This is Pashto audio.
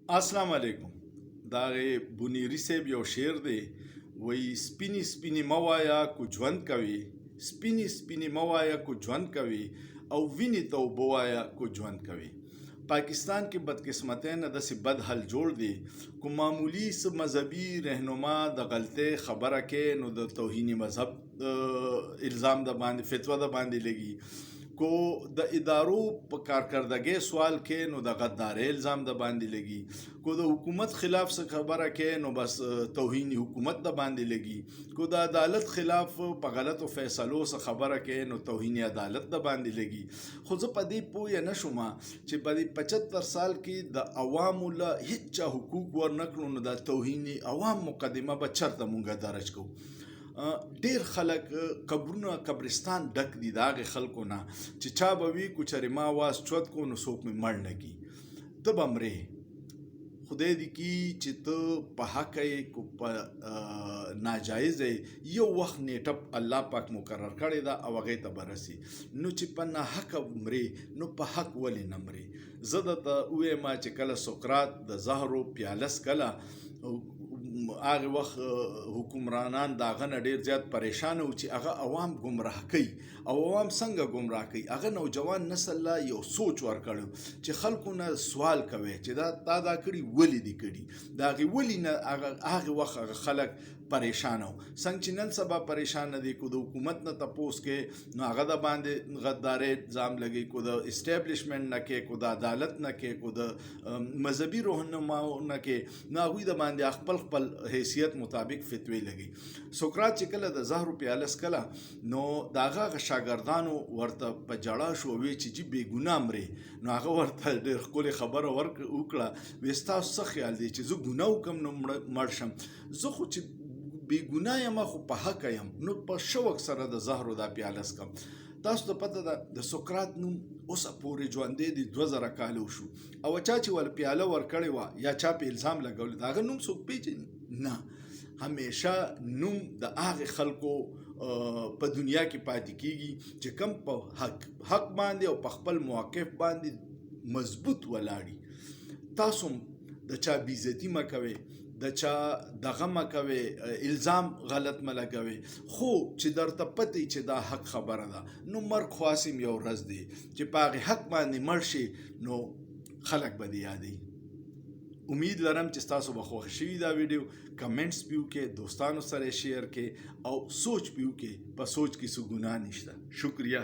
السلام علیکم. دا بونیری صاحب یو شعر دی، وی سپینی سپینی موایا کو ژوند کوي، سپینی سپینی موایا کو ژوند کوي او ویني ته اوبه وایا کو ژوند کوي. پاکستان کې بدقسمتۍ نه داسې بد حل جوړ دی، کو معمولی څه مذهبي رهنما د غلطۍ خبره کې نو د توهین مذهب الزام د باندې فتوا د باندې لګي، کو د ادارو په کارکردګۍ سوال کې نو د غدارۍ الزام د باندې لګي، کو د حکومت خلاف څه خبره کې نو بس توهین حکومت د باندې لګي، کو د عدالت خلاف په غلطو فیصلو څه خبره کې نو توهین عدالت د باندې لګي. خو زه په دې پوه نه شوم چې په دې 75 سال کې د عوامو له هیڅ چا حقوق ورنکړو نو د توهین عوام مقدمه به چرته مونږ درج کوو. ډیر خلک قبرونه قبرستان ډک دي د هغې خلکو نه چې چا به وي کو چرې ما واز چوت کو نو څوک مې مړ نه کي، ته به مرې. خدای دې کي چې ته په حق یې کو په ناجایز یو وخت نیټه الله پاک مقرر کړې ده او هغې ته به رسي، نو چې په ناحقه مرې نو په حق ولې نه مرې. زه درته ووایم چې کله سقراط د زهرو پیاله څکله، هغه وخت حکمرانان د هغه نه ډیر زیات پریشانه و چې هغه عوام گمراه کوي، او عوام څنګه گمراه کوي. هغه نوجوان نسل لا یو سوچ ورکړو چې خلکو نه سوال کوي چې دا کړي ولې دي کړي، دا هغې ولې نه هغه وخت هغه خلک پریشانه و. څنګه چې نن سبا پریشانه دي، کو د حکومت نه تپوس کې نو هغه د باندې غدارۍ الزام لګي، کو د اسټیبلیشمنټ نه کې، کو د عدالت نه کې، کو د مذهبي رهنماو نه کې، نو هغوی د باندې خپل حیثیت مطابق فتوی لګي. سقراط چې کله د زهرو پیاله څکله نو د هغه شاګردانو ورته په جړا شو، وی چې جی بې ګناه مرې، نو هغه ورته ډېر ښکلې خبره وکړه، وی ستاسو څه خیال دی چې زه ګناه وکړم نو مړ شم؟ زه خو چې بې ګناه یم خو په حقه یم، نو په شوق سره د زهرو دا پیاله څکم. تاسو ته پته ده د سقراط نوم اوسه پورې ژوندی دی، 2000 کاله وشو، او چا چې ول پیاله ورکړې وه یا چا په الزام لګولی د هغه نوم څوک پیژني؟ نه. همیشه نوم د هغې خلکو په دنیا کې پاتې کیږي چې کم په حق باندې او په خپل موقف باندې مضبوط ولاړي. تاسو د چا بېعزتي مه کوئ، د چا دغه مه کوئ، الزام غلط مه لګوئ، خو چې درته پته چې دا حق خبره ده نو مرګ خو هسې یو ورځ دی چې په هغې حق باندې مړ شي نو خلک به دې یادوي. امید لرم چې تاسو به خوښ شوي دا ویډیو، کمنټس پیو کې، دوستانو سره شیر کې او سوچ پیو کې، په سوچ کې څه ګناه نشته. شکریه.